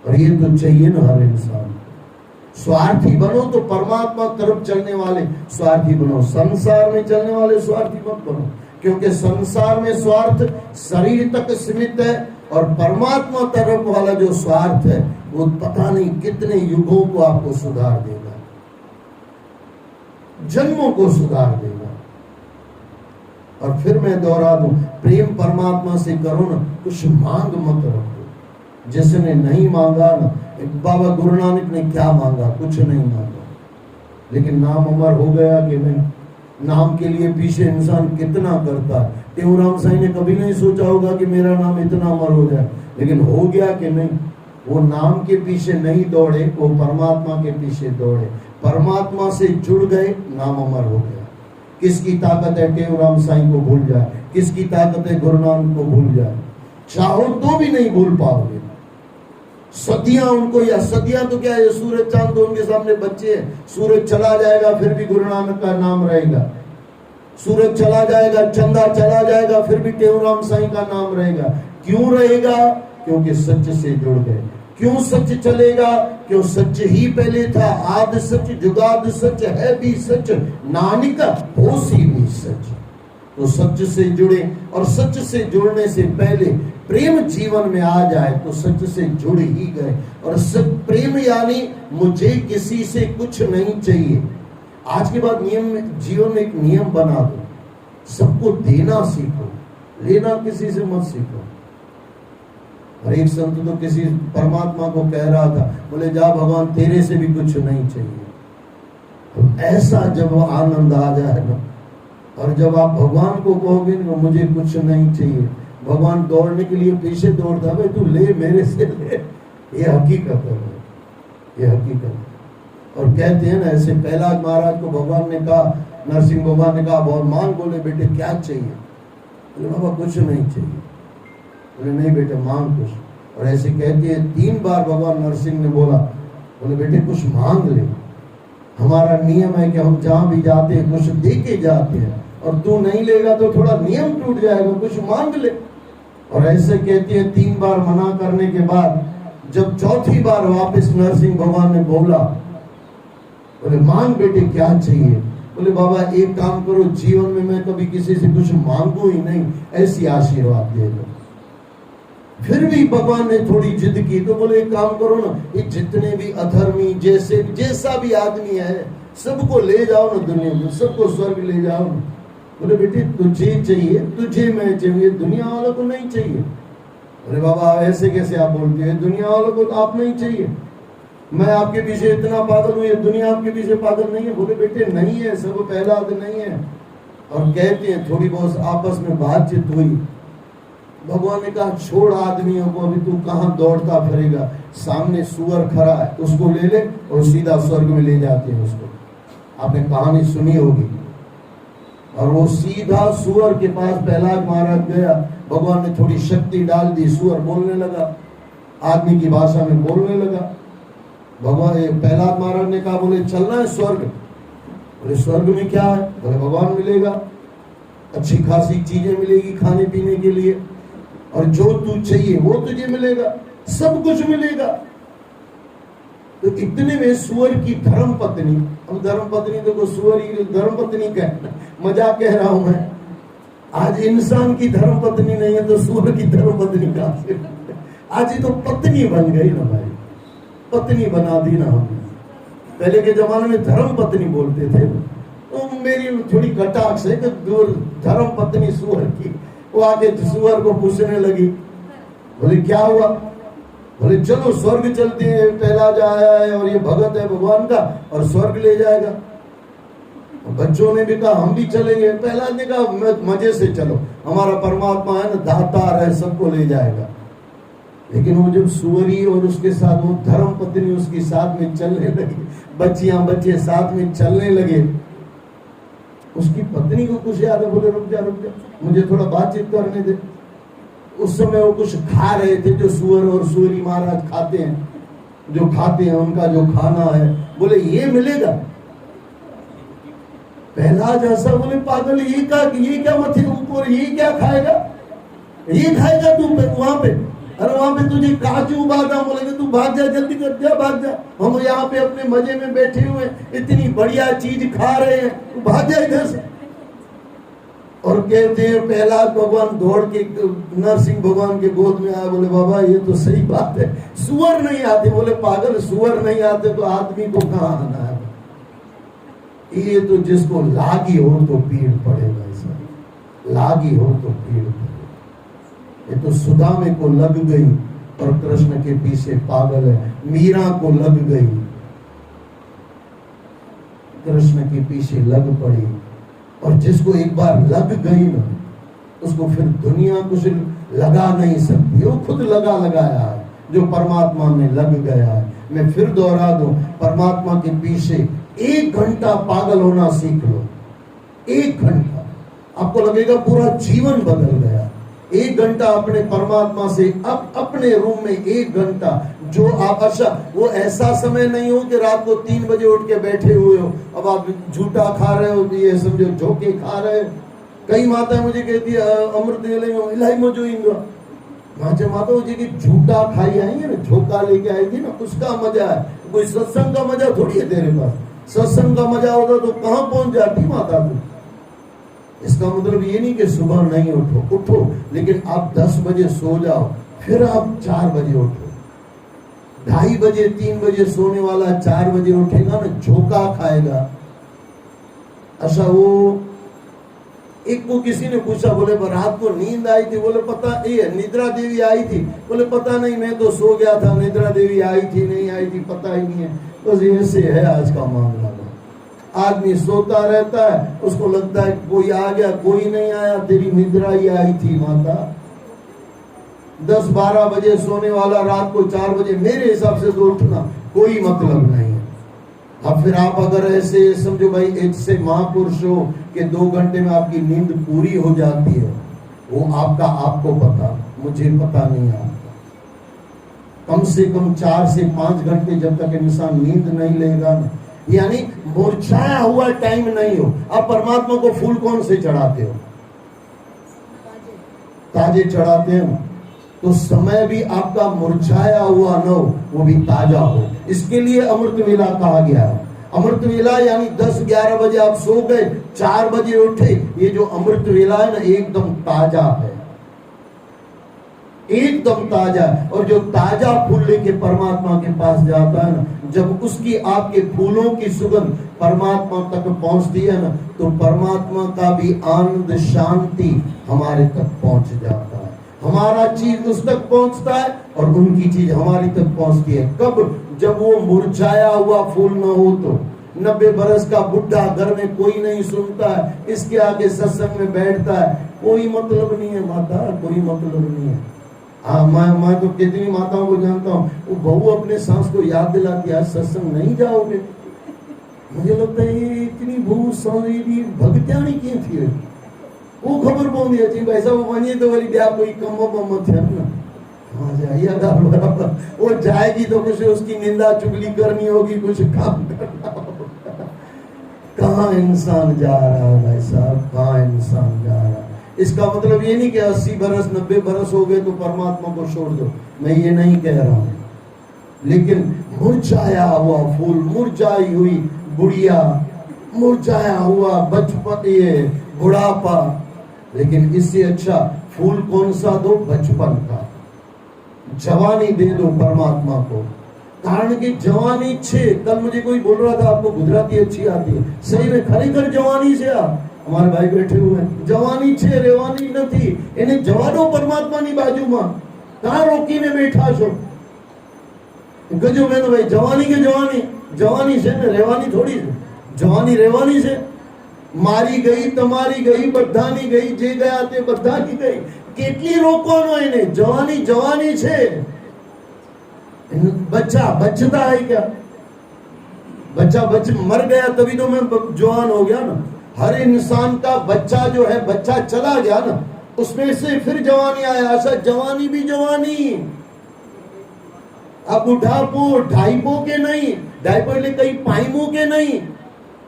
और ये तो चाहिए ना हर इंसान। स्वार्थी बनो तो परमात्मा तरफ चलने वाले स्वार्थी बनो, संसार में चलने वाले स्वार्थी मत बनो। क्योंकि संसार में स्वार्थ शरीर तक सीमित है, और परमात्मा तरफ वाला जो स्वार्थ है वो पता नहीं कितने युगों को आपको सुधार देगा, जन्मों को सुधार देगा। और फिर मैं दोहरा दूं, प्रेम परमात्मा से करो ना, कुछ मांग मत रखो। जिसने नहीं मांगा ना, बाबा गुरु नानक ने क्या मांगा? कुछ नहीं मांगा, लेकिन नाम अमर हो गया कि नहीं? नाम के लिए पीछे इंसान कितना करता है। टेऊराम साईं ने कभी नहीं सोचा होगा कि मेरा नाम इतना अमर हो जाए, लेकिन हो गया कि नहीं? वो नाम के पीछे नहीं दौड़े, वो परमात्मा के पीछे दौड़े। परमात्मा से जुड़ गए, नाम अमर हो गया। किसकी ताकत है टेऊराम साईं को भूल जाए, किसकी ताकत है गुरु नानक को भूल जाए? चाहो तो भी नहीं भूल पाओगे। सदियां उनको, या सदियां तो क्या है, सूरज चांद तो उनके सामने बच्चे हैं। सूरज चला जाएगा फिर भी गुरु नानक का नाम रहेगा, सूरज चला जाएगा, चंदा चला जाएगा, फिर भी टेऊराम साईं का नाम रहेगा। क्यों रहेगा? क्योंकि सच से जुड़ गए। क्यों सच चलेगा? क्यों सच ही पहले था। आद सच जुगाद सच है भी सच, नानक होसी भी सच। तो सच से जुड़े, और सच से जुड़ने से पहले प्रेम जीवन में आ जाए तो सच से जुड़ ही गए। और सब प्रेम यानी मुझे किसी से कुछ नहीं चाहिए। आज के बाद नियम, जीवन में एक नियम बना दो, सबको देना सीखो, लेना किसी से मत सीखो। और एक संत तो किसी परमात्मा को कह रहा था, बोले जा भगवान तेरे से भी कुछ नहीं चाहिए। तो ऐसा जब आनंद आ जाए ना, और जब आप भगवान को कहोगे ना मुझे कुछ नहीं चाहिए, भगवान दौड़ने के लिए पीछे दौड़ता, भाई तू ले, मेरे से ले। ये हकीकत है, ये हकीकत है। और कहते हैं ना, ऐसे प्रहलाद महाराज को भगवान ने कहा, नरसिंह भगवान ने कहा बहुत मांग। बोले बेटे क्या चाहिए? बोले बाबा कुछ नहीं चाहिए। बोले नहीं बेटे मांग कुछ। और ऐसे कहते हैं 3 बार भगवान नरसिंह ने बोला, बोले बेटे कुछ मांग ले। हमारा नियम है कि हम जहां भी जाते हैं कुछ दे के जाते हैं, और तू नहीं लेगा तो थोड़ा नियम टूट जाएगा, कुछ मांग ले। और ऐसे कहते हैं 3 बार मना करने के बाद जब 4थी बार वापस नरसिंह भगवान ने बोला, बोले मांग बेटे क्या चाहिए? बोले बाबा एक काम करो, जीवन में मैं कभी किसी से कुछ मांगू ही नहीं, ऐसी आशीर्वाद दे दो। फिर भी भगवान ने थोड़ी जिद की तो बोले एक काम करो ना, ये जितने भी अधर्मी जैसा भी आदमी है सबको ले जाओ ना दुनिया में, सबको स्वर्ग ले जाओ ना। बोले बेटे तुझे चाहिए, तुझे मैं चाहिए, दुनिया वालों को नहीं चाहिए। अरे बाबा ऐसे कैसे आप बोलते हैं, दुनिया वालों को तो आप नहीं चाहिए, मैं आपके पीछे इतना पागल हूं, ये दुनिया आपके पीछे पागल नहीं है। बोले बेटे नहीं है, सब पहला आदि नहीं है। और कहते हैं थोड़ी बहुत आपस में बातचीत हुई, भगवान ने कहा छोड़ आदमियों को, अभी तू कहाँ दौड़ता फिरेगा, सामने सुअर खड़ा है उसको ले ले और सीधा स्वर्ग में ले जाते हैं उसको। आपने कहानी सुनी होगी। और वो सीधा सुअर के पास प्रहलाद महाराज गया, भगवान ने थोड़ी शक्ति डाल दी, सुअर बोलने लगा, आदमी की भाषा में बोलने लगा। भगवान प्रहलाद महाराज ने कहा बोले चलना है स्वर्ग। बोले स्वर्ग में क्या है? बोले भगवान मिलेगा, अच्छी खासी चीजें मिलेगी खाने पीने के लिए, और जो तू चाहिए वो तुझे मिलेगा, सब कुछ मिलेगा। तो इतने में सुअर की धर्म पत्नी, अब धर्म पत्नी देखो सुअर की धर्म पत्नी कहना मजाक कह रहा हूं मैं, आज इंसान की धर्म पत्नी नहीं है तो सुअर की धर्म पत्नी कहां से? आज ही तो पत्नी बन गई ना भाई, पत्नी बना दी ना हमने। पहले के जमाने में धर्म पत्नी बोलते थे, तो मेरी थोड़ी कटाक्ष है कि धर्म पत्नी सुअर की। वो आके सुअर को पूछने लगी, बोले क्या हुआ? बोले चलो स्वर्ग चलते हैं, पहला जा आया है और ये भगत है भगवान का और स्वर्ग ले जाएगा। बच्चों ने भी कहा हम भी चलेंगे। पहला ने कहा मजे से चलो, हमारा परमात्मा है ना, दातार है, सबको ले जाएगा। लेकिन वो जब सुअरी और उसके साथ वो धर्म पत्नी उसके साथ में चलने लगी, बच्चियां बच्चे साथ में चलने लगे, उसकी पत्नी को कुछ याद है, बोले रुक जा मुझे थोड़ा बातचीत करने दे। उस समय वो कुछ खा रहे थे जो सुअर और सुअरी महाराज खाते हैं, जो खाते हैं उनका जो खाना है। बोले ये मिलेगा? पहला जैसा बोले पागल ये क्या मथे ऊपर, ये क्या खाएगा, ये खाएगा तू वहां पे? अरे वहां पे तुझे काजू बादाम बोलेंगे, तू भाग जा, जल्दी कर जा, भाग जा, हम यहाँ पे अपने मजे में बैठे हुए इतनी बढ़िया चीज खा रहे हैं, तू भाग जा इधर से। और कहते हैं पहला भगवान दौड़ के नरसिंह भगवान के गोद में आया, बोले बाबा ये तो सही बात है, सुअर नहीं आते। बोले पागल, सुअर नहीं आते तो आदमी को कहाँ आना है? ये तो जिसको लागी हो तो पीड़ पड़ेगा, ऐसा लागी हो तो पीड़ पड़ेगा। ये तो सुदामे को लग गई और कृष्ण के पीछे पागल है, मीरा को लग गई, कृष्ण के पीछे लग पड़ी। और जिसको एक बार लग गई ना, उसको फिर दुनिया कुछ लगा नहीं सकती, वो खुद लगाया है जो परमात्मा में लग गया है। मैं फिर दोहरा दूं, परमात्मा के पीछे 1 घंटा पागल होना सीख लो। 1 घंटा आपको लगेगा पूरा जीवन बदल गया। 1 घंटा अपने परमात्मा से अपने रूम में 1 घंटा जो आप, अच्छा वो ऐसा समय नहीं हो कि रात को 3 बजे उठ के बैठे हुए हो, अब आप झूठा खा रहे हो, ये समझो झोंके खा रहे हो। कई माता मुझे कहती है अमृत वेले में इलाही मजो इंगा, माता जी की झूठा खाई आई है ना, झोंका लेके आई थी ना, उसका मजा है। कोई सत्संग का मजा थोड़ी है तेरे पास, सत्संग का मजा होता तो कहाँ पहुंच जाती माता तू। इसका मतलब ये नहीं कि सुबह नहीं उठो, लेकिन आप 10 बजे सो जाओ, फिर आप 4 बजे उठो। 2:30 बजे 3 बजे सोने वाला 4 बजे उठेगा ना, झोंका खाएगा। अच्छा वो एक को किसी ने पूछा, बोले रात को नींद आई थी? बोले पता ये निद्रा देवी आई थी? बोले पता नहीं, मैं तो सो गया था, निद्रा देवी आई थी नहीं आई थी पता ही नहीं है। बस ऐसे है आज का मामला। आदमी सोता रहता है, उसको लगता है कोई आ गया, कोई नहीं आया, तेरी निद्रा ही आई थी माता। 10-12 बजे सोने वाला रात को 4 बजे मेरे हिसाब से तो उठना कोई मतलब नहीं है। अब फिर आप अगर ऐसे समझो भाई ऐसे महापुरुष हो कि 2 घंटे में आपकी नींद पूरी हो जाती है, वो आपको पता, मुझे पता नहीं। आपका कम से कम 4 से 5 घंटे जब तक इंसान नींद नहीं लेगा ना, यानी मुरझाया हुआ टाइम नहीं हो। आप परमात्मा को फूल कौन से चढ़ाते हो? ताजे चढ़ाते हैं ना, तो समय भी आपका मुरझाया हुआ न हो, वो भी ताजा हो। इसके लिए अमृत वेला कहा गया है। अमृत वेला यानी 10-11 बजे आप सो गए, 4 बजे उठे, ये जो अमृत वेला है ना एकदम ताजा है, एकदम ताजा। और जो ताजा फूल लेके परमात्मा के पास जाता है ना, जब उसकी आपके फूलों की सुगंध परमात्मा तक पहुंचती है ना, तो परमात्मा का भी आनंद शांति हमारे तक पहुंच जाता है। हमारा चीज उस तक पहुंचता है और उनकी चीज हमारी तक पहुंचती है। कब? जब वो मुरझाया हुआ फूल न हो तो। 90 बरस का बुढ़ा घर में कोई नहीं सुनता है, इसके आगे सत्संग में बैठता है, कोई मतलब नहीं है माता, कोई मतलब नहीं है। हाँ, मैं तो कितनी माताओं को जानता हूँ, वो बहू अपने सास को याद दिलाती है, सत्संग नहीं जाओगे। मुझे लगता है ये इतनी बहू सौरी भगत्याणी की थी, वो खबर पहुंच थी वैसा वो बनिए तो वाली ब्याह कोई कम बम थे ना। वो जाएगी तो कुछ उसकी निंदा चुगली करनी होगी, कुछ काम करना होगा। कहाँ इंसान जा रहा है भाई साहब, कहाँ इंसान जा रहा है। इसका मतलब ये नहीं कि 80 बरस 90 बरस हो गए तो परमात्मा को छोड़ दो, मैं ये नहीं कह रहा हूँ। लेकिन मुरझाया हुआ फूल, मुरझाई हुई बुढ़िया, मुरझाया हुआ बचपन, ये बुढ़ापा, लेकिन इससे अच्छा फूल कौन सा दो? बचपन का। जवानी दे दो परमात्मा को, कारण कि जवानी छे। कल मुझे कोई बोल रहा था आपको गुजराती अच्छी आती है, सही में खरेखर जवानी से आप हमारे भाई बैठे हुए हैं, जवानी छे रेवानी नहीं, इन्हें जवानो परमात्मा नी बाजू में कहां रोकीने बैठा छो? गजो मैंने भाई जवानी के जवानी से ने रेवानी थोड़ी है, जवानी रेवानी से। मारी गई तमारी गई बधानी गई, जे गया ते बधानी गई, કેટલી રોકવાનો એને? જવાની જવાની છે। बच्चा बचता है क्या? बच्चा मर गया तभी तो मैं जवान हो गया ना। हर इंसान का बच्चा जो है, बच्चा चला गया ना, उसमें से फिर जवानी आया। ऐसा जवानी भी जवानी, अब बुढ़ापो ढाईपो के नहीं, ढाईपो ले कई पाइमो के नहीं,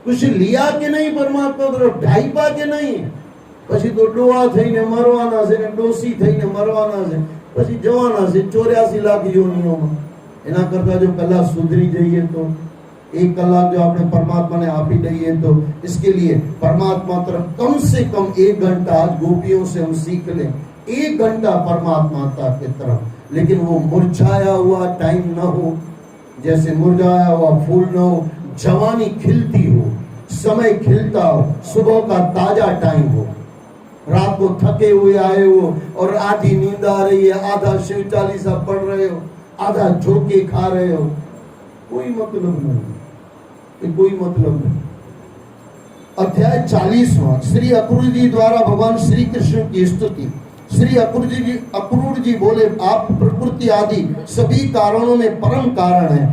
कुछ लिया के नहीं परमात्मा तरफ, ढाईपा के नहीं। પછી તો ડોળા થઈને મરવાના છે ને ડોસી થઈને મરવાના છે, પછી જવાના છે 84 લાખ યોનિઓમાં। એના કરતા જો કલાક સુધરી જઈએ તો, एक कलाक जो आपने परमात्मा ने आप ही दई तो इसके लिए परमात्मा तरफ कम से कम 1 घंटा आज गोपियों से हम सीख लें, 1 घंटा परमात्मा की तरफ। लेकिन वो मुरझाया हुआ टाइम न हो, जैसे मुरझाया हुआ फूल न हो, जवानी खिलती हो, समय खिलता हो, सुबह का ताजा टाइम हो। रात को थके हुए आए हो और आधी नींद आ रही है, आधा शिव चालीसा पढ़ रहे हो, आधा झोंके खा रहे हो, कोई मतलब नहीं, कोई मतलब नहीं। अध्याय 40वां, श्री अक्रूर जी द्वारा भगवान श्री कृष्ण की स्तुति। श्री अक्रूर जी बोले, आप प्रकृति आदि सभी कारणों में परम कारण है।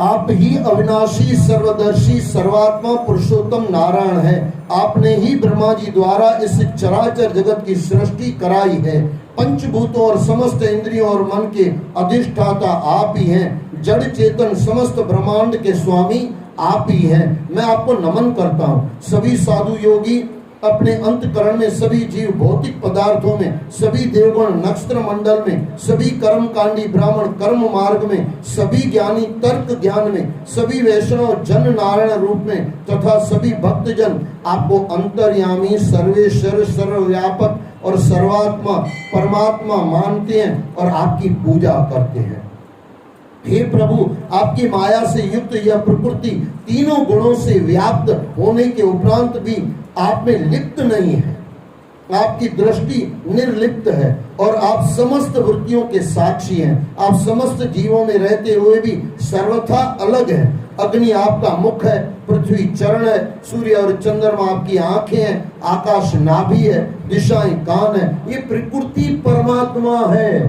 आप ही अविनाशी सर्वदर्शी सर्वात्मा पुरुषोत्तम नारायण है। आपने ही ब्रह्मा जी द्वारा इस चराचर जगत की सृष्टि कराई है। पंचभूतों और समस्त इंद्रियों और मन के अधिष्ठाता आप ही हैं। जड़ चेतन समस्त ब्रह्मांड के स्वामी आप ही हैं। मैं आपको नमन करता हूँ। सभी साधु योगी अपने अंतकरण में, सभी जीव भौतिक पदार्थों में, सभी देवगण नक्षत्र मंडल में, सभी कर्मकांडी ब्राह्मण कर्म मार्ग में, सभी ज्ञानी तर्क ज्ञान में, सभी वैष्णव जन नारायण रूप में तथा सभी भक्तजन आपको अंतर्यामी सर्वेश्वर सर्वव्यापक और सर्वात्मा परमात्मा मानते हैं और आपकी पूजा करते हैं। हे प्रभु, आपकी माया से युक्त यह प्रकृति तीनों गुणों से व्याप्त होने के उपरांत भी आप में लिप्त नहीं है। आपकी दृष्टि निर्लिप्त है और आप समस्त वृत्तियों के साक्षी हैं। आप समस्त जीवों में रहते हुए भी सर्वथा अलग हैं। अग्नि आपका मुख है, पृथ्वी चरण है, सूर्य और चंद्रमा आपकी आंखें हैं, आकाश नाभि है, दिशाएं कान है। ये प्रकृति परमात्मा है,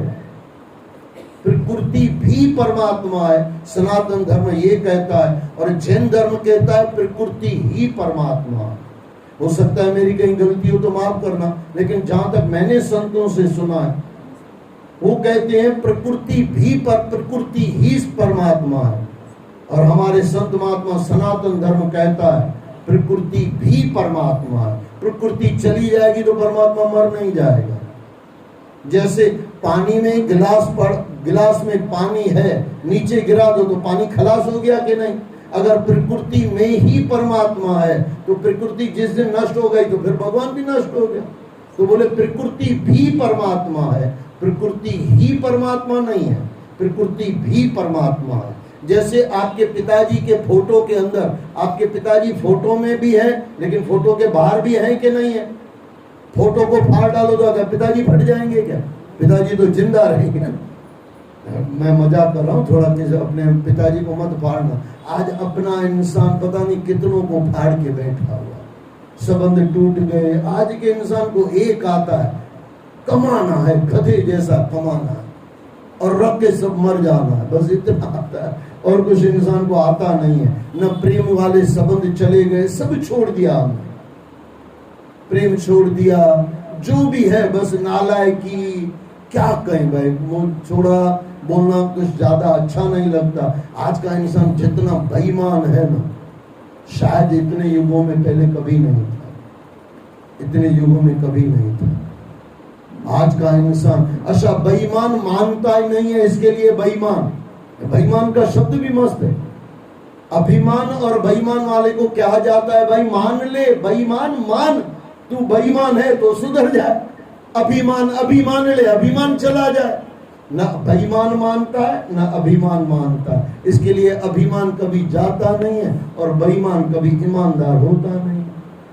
प्रकृति भी परमात्मा है। सनातन धर्म ये कहता है और जैन धर्म कहता है प्रकृति ही परमात्मा। हो सकता है मेरी कहीं गलती हो तो माफ करना, लेकिन जहां तक मैंने संतों से सुना है वो कहते हैं प्रकृति भी प्रकृति ही परमात्मा है। और हमारे संत महात्मा सनातन धर्म कहता है प्रकृति भी परमात्मा है। प्रकृति चली जाएगी तो परमात्मा मर नहीं जाएगा। जैसे पानी में गिलास में पानी है, नीचे गिरा दो तो पानी खलास हो गया कि नहीं? अगर प्रकृति में ही परमात्मा है तो प्रकृति जिस दिन नष्ट हो गई तो फिर भगवान भी नष्ट हो गया। तो बोले प्रकृति भी परमात्मा है, प्रकृति ही परमात्मा नहीं है, प्रकृति भी परमात्मा है। जैसे आपके पिताजी के फोटो के अंदर, आपके पिताजी फोटो में भी है लेकिन फोटो के बाहर भी है कि नहीं है? फोटो को फाड़ डालो तो अगर पिताजी फट जाएंगे क्या? पिताजी तो जिंदा रहेंगे ना। मैं मजाक कर रहा हूँ थोड़ा, कि अपने पिताजी को मत फाड़ना। आज अपना इंसान पता नहीं कितनों को फाड़ के बैठा हुआ, संबंध टूट गए। आज के इंसान को एक आता है, कमाना है, गधे जैसा कमाना है और रख के सब मर जाना है, बस इतना आता है। और कुछ इंसान को आता नहीं है। न प्रेम वाले संबंध चले गए, सब छोड़ दिया हमने, प्रेम छोड़ दिया, जो भी है बस नालायकी। क्या कहें भाई, थोड़ा बोलना कुछ ज्यादा अच्छा नहीं लगता। आज का इंसान जितना बेईमान है ना, शायद इतने युगों में पहले कभी नहीं था, इतने युगों में कभी नहीं था। आज का इंसान अच्छा बेईमान मानता ही नहीं है, इसके लिए बेईमान, बेईमान का शब्द भी मस्त है। अभिमान और बेईमान वाले को कहा जाता है भाई मान ले, बेईमान मान, तू बेईमान है तो सुधर जाए। अभिमान अभिमान ले, अभिमान चला जाए। न बेईमान मानता है न अभिमान मानता है, इसके लिए अभिमान कभी जाता नहीं है और बेईमान कभी ईमानदार होता नहीं।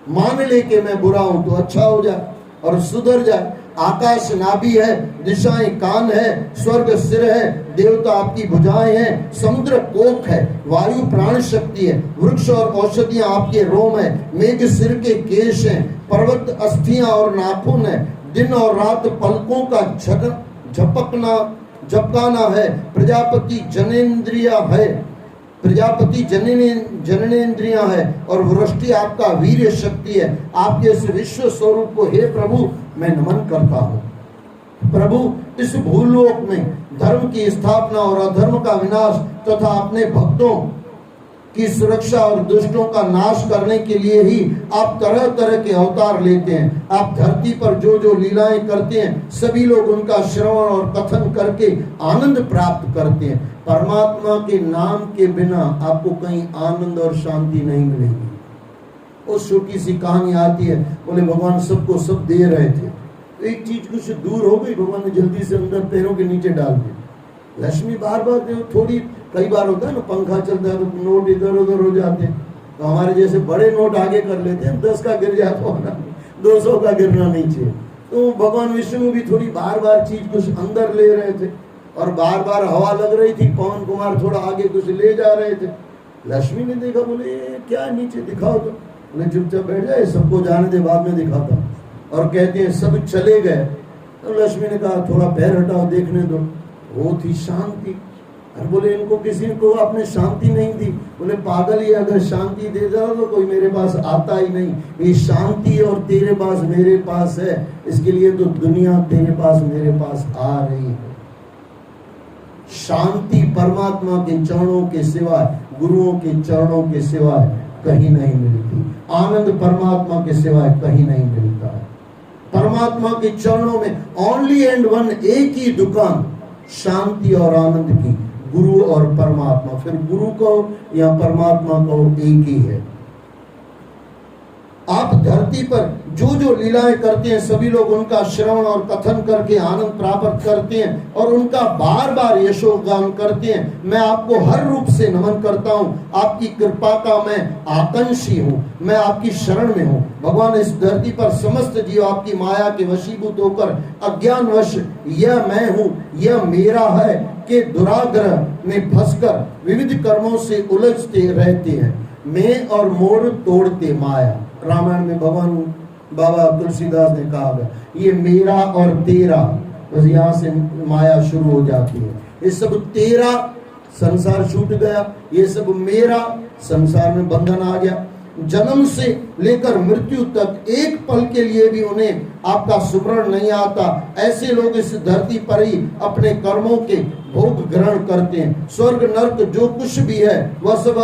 मान ले के मैं बुरा हूं तो अच्छा हो जाए और सुधर जाए। आकाश नाभि है, दिशाएं कान है, स्वर्ग सिर है, देवता आपकी भुजाएं हैं, समुद्र कोख है, वायु प्राण शक्ति है, वृक्ष और औषधियां आपके रोम है, मेघ सिर के केश हैं, पर्वत अस्थियां और नाखून है, दिन और रात पलकों का झपकाना है, प्रजापति जनेन्द्रिया है, प्रजापति जननेन्द्रिया है और वृष्टि आपका वीर्य शक्ति है। आपके इस विश्व स्वरूप को हे प्रभु मैं नमन करता हूँ। प्रभु इस भूलोक में धर्म की स्थापना और अधर्म का विनाश तथा अपने भक्तों की सुरक्षा और दुष्टों का नाश करने के लिए ही आप तरह तरह के अवतार लेते हैं। आप धरती पर जो जो लीलाएं करते हैं सभी लोग उनका श्रवण और कथन करके आनंद प्राप्त करते हैं। परमात्मा के नाम के बिना आपको कहीं आनंद और शांति नहीं मिलेगी। उस छोटी सी कहानी आती है, बोले भगवान सबको सब दे रहे थे, एक चीज कुछ दूर हो गई, भगवान ने जल्दी से अंदर पैरों के नीचे डाल दी। लक्ष्मी बार बार थोड़ी, कई बार होता है ना पंखा चलता है तो नोट इधर उधर हो जाते हैं, तो हमारे जैसे बड़े नोट आगे कर लेते हैं, 10 का गिर जाता होना, 200 का गिरना नहीं चाहिए। तो भगवान विष्णु भी थोड़ी बार बार चीज कुछ अंदर ले रहे थे और बार बार हवा लग रही थी, पवन कुमार थोड़ा आगे कुछ ले जा रहे थे। लक्ष्मी ने देखा, बोले क्या नीचे दिखाओ, तो बोले चुपचाप बैठ जाए, सबको जाने दे, बाद में दिखाता हूँ। और कहते हैं सब चले गए, तो लक्ष्मी ने कहा थोड़ा पैर हटाओ देखने दो। वो थी शांति। और बोले इनको किसी को आपने शांति नहीं दी। बोले पागल, ही अगर शांति दे दो तो कोई मेरे पास आता ही नहीं। ये शांति और तेरे पास मेरे पास है, इसके लिए तो दुनिया तेरे पास मेरे पास आ रही है। शांति परमात्मा के चरणों के सिवाय, गुरुओं के चरणों के सिवाय कहीं नहीं मिलती। आनंद परमात्मा के सिवाय कहीं नहीं मिलता है। परमात्मा के चरणों में ओनली एंड वन, एक ही दुकान शांति और आनंद की, गुरु और परमात्मा। फिर गुरु को या परमात्मा को एक ही है। आप धरती पर जो जो लीलाएं करते हैं सभी लोग उनका श्रवण और कथन करके आनंद प्राप्त करते हैं और उनका बार बार यशोगान करते हैं। मैं आपको हर रूप से नमन करता हूँ, आपकी कृपा का मैं आकांक्षी हूँ, मैं आपकी शरण में हूँ। भगवान इस धरती पर समस्त जीव आपकी माया के वशीभूत होकर अज्ञानवश यह मैं हूँ, यह मेरा है के दुराग्रह में फंसकर विविध कर्मों से उलझते रहते हैं। मैं और मोर तोड़ते माया। रामायण में भगवान बाबा तुलसीदास ने कहा है ये मेरा और तेरा, बस यहाँ से माया शुरू हो जाती है। ये सब तेरा, संसार छूट गया, ये सब मेरा, संसार में बंधन आ गया। जन्म से लेकर मृत्यु तक एक पल के लिए भी उन्हें आपका सुमरण नहीं आता। ऐसे लोग इस धरती पर ही अपने कर्मों के भोग ग्रहण करते हैं। स्वर्ग नरक जो कुछ भी है वह सब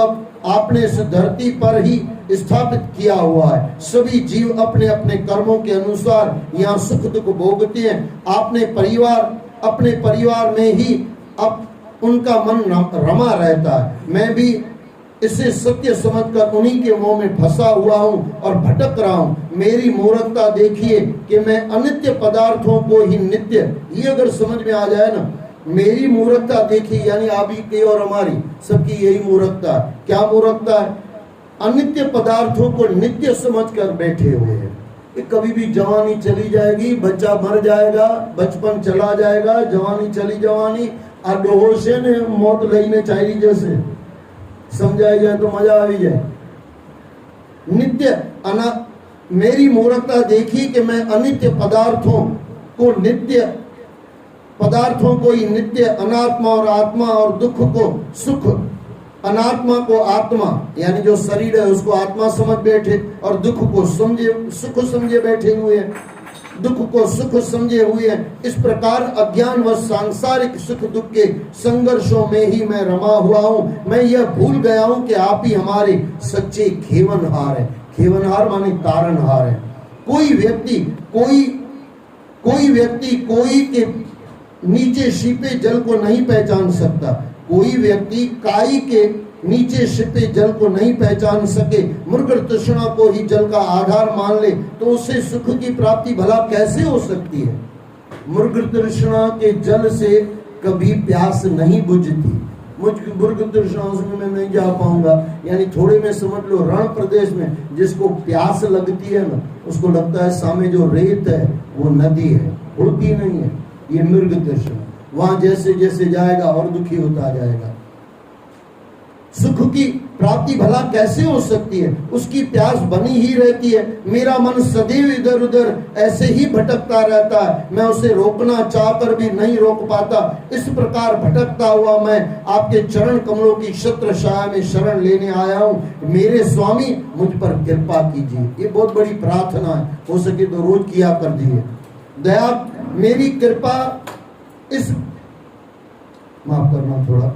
आपने इस धरती पर ही स्थापित किया हुआ है। सभी जीव अपने अपने कर्मों के अनुसार यहाँ सुख दुख भोगते हैं। अपने परिवार में ही अब उनका मन रमा रहता है। मैं भी इसे सत्य समझकर उन्हीं के मोह में फंसा हुआ हूँ और भटक रहा हूँ। मेरी मूर्खता देखिए कि मैं अनित्य पदार्थों को ही नित्य, ये अगर समझ में आ जाए ना, मेरी मूर्खता देखिए, यानी आप ही की और हमारी सबकी यही मूर्खता है। क्या मूर्खता है? अनित्य पदार्थों को नित्य समझकर बैठे हुए हैं। कभी भी जवानी चली जाएगी, बच्चा मर जाएगा, बचपन चला जाएगा, जवानी चली जवानी, अडोहोशे ने मौत लेने चाहिए, जैसे समझाई जाए तो मजा आ जाए। नित्य मेरी मूर्खता देखी कि मैं अनित्य पदार्थों को ही नित्य, अनात्मा और आत्मा और दुख को सुख, अनात्मा को आत्मा यानी जो शरीर है उसको आत्मा समझ बैठे और दुख को सुख समझे बैठे हुए हैं, दुख को सुख समझे हुए हैं। इस प्रकार अज्ञान व सांसारिक सुख दुख के संघर्षों में ही मैं रमा हुआ हूँ। मैं यह भूल गया हूँ कि आप ही हमारे सच्चे खेवनहार है। खेवनहार माने तारनहार है। कोई व्यक्ति कोई के नीचे छिपे जल को नहीं पहचान सकता। कोई व्यक्ति काई के नीचे छिपे जल को नहीं पहचान सके, मृग तृष्णा को ही जल का आधार मान ले तो उससे सुख की प्राप्ति भला कैसे हो सकती है? मृग तृष्णा के जल से कभी प्यास नहीं बुझती। मृग तृष्णा उसमें मैं नहीं जा पाऊंगा, यानी थोड़े में समझ लो, रण प्रदेश में जिसको प्यास लगती है ना, उसको लगता है सामने जो रेत है वो नदी है, होती नहीं है। ये मृग तृष्णा वहां जैसे जैसे जाएगा और दुखी होता जाएगा। सुख की प्राप्ति भला कैसे हो सकती है? उसकी प्यास बनी ही रहती है। मेरा मन सदैव इधर उधर ऐसे ही भटकता रहता है, मैं उसे रोकना चाहकर भी नहीं रोक पाता। इस प्रकार भटकता हुआ मैं आपके चरण कमलों की छत्र छाया में शरण लेने आया हूँ। मेरे स्वामी मुझ पर कृपा कीजिए। ये बहुत बड़ी प्रार्थना है, हो सके तो रोज किया कर दीजिए। दया मेरी कृपा माफ करना थोड़ा।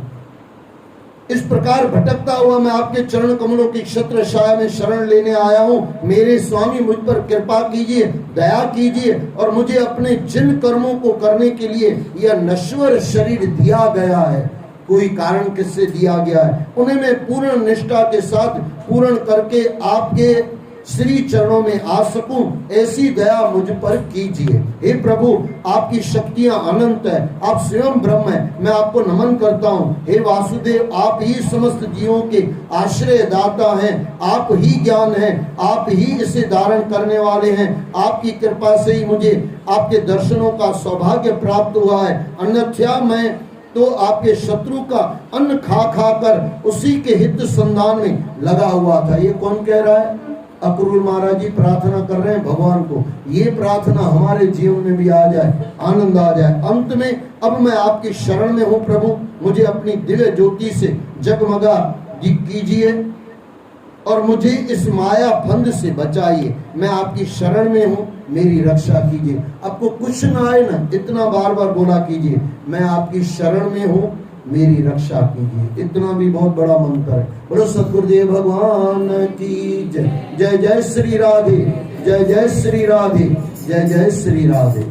इस प्रकार भटकता हुआ मैं आपके चरण कमलों की छत्र छाया में शरण लेने आया हूँ। मेरे स्वामी मुझ पर कृपा कीजिए, दया कीजिए और मुझे अपने जिन कर्मों को करने के लिए यह नश्वर शरीर दिया गया है, कोई कारण किससे दिया गया है, उन्हें मैं पूर्ण निष्ठा के साथ पूर्ण करके आपके श्री चरणों में आ सकूं, ऐसी दया मुझ पर कीजिए। हे प्रभु, आपकी शक्तियां अनंत है, आप स्वयं ब्रह्म है, मैं आपको नमन करता हूँ। हे वासुदेव, आप ही समस्त जीवों के आश्रय दाता हैं, आप ही ज्ञान है, आप ही इसे धारण करने वाले हैं। आपकी कृपा से ही मुझे आपके दर्शनों का सौभाग्य प्राप्त हुआ है, अन्यथा मैं तो आपके शत्रु का अन्न खा खा कर उसी के हित संधान में लगा हुआ था। ये कौन कह रहा है? अक्रूर महाराज जी प्रार्थना कर रहे हैं भगवान को। ये प्रार्थना हमारे जीवन में भी आ जाए, आनंद आ जाए। अंत में अब मैं आपकी शरण में हूँ प्रभु, मुझे अपनी दिव्य ज्योति से जगमगा कीजिए और मुझे इस माया फंद से बचाइए। मैं आपकी शरण में हूँ, मेरी रक्षा कीजिए। आपको कुछ ना आए ना, इतना बार बार बोला कीजिए, मैं आपकी शरण में हूँ, मेरी रक्षा कीजिए। इतना भी बहुत बड़ा मंत्र है। बोलो सतगुरुदेव भगवान की जय। जय जय श्री राधे, जय जय श्री राधे, जय जय श्री राधे।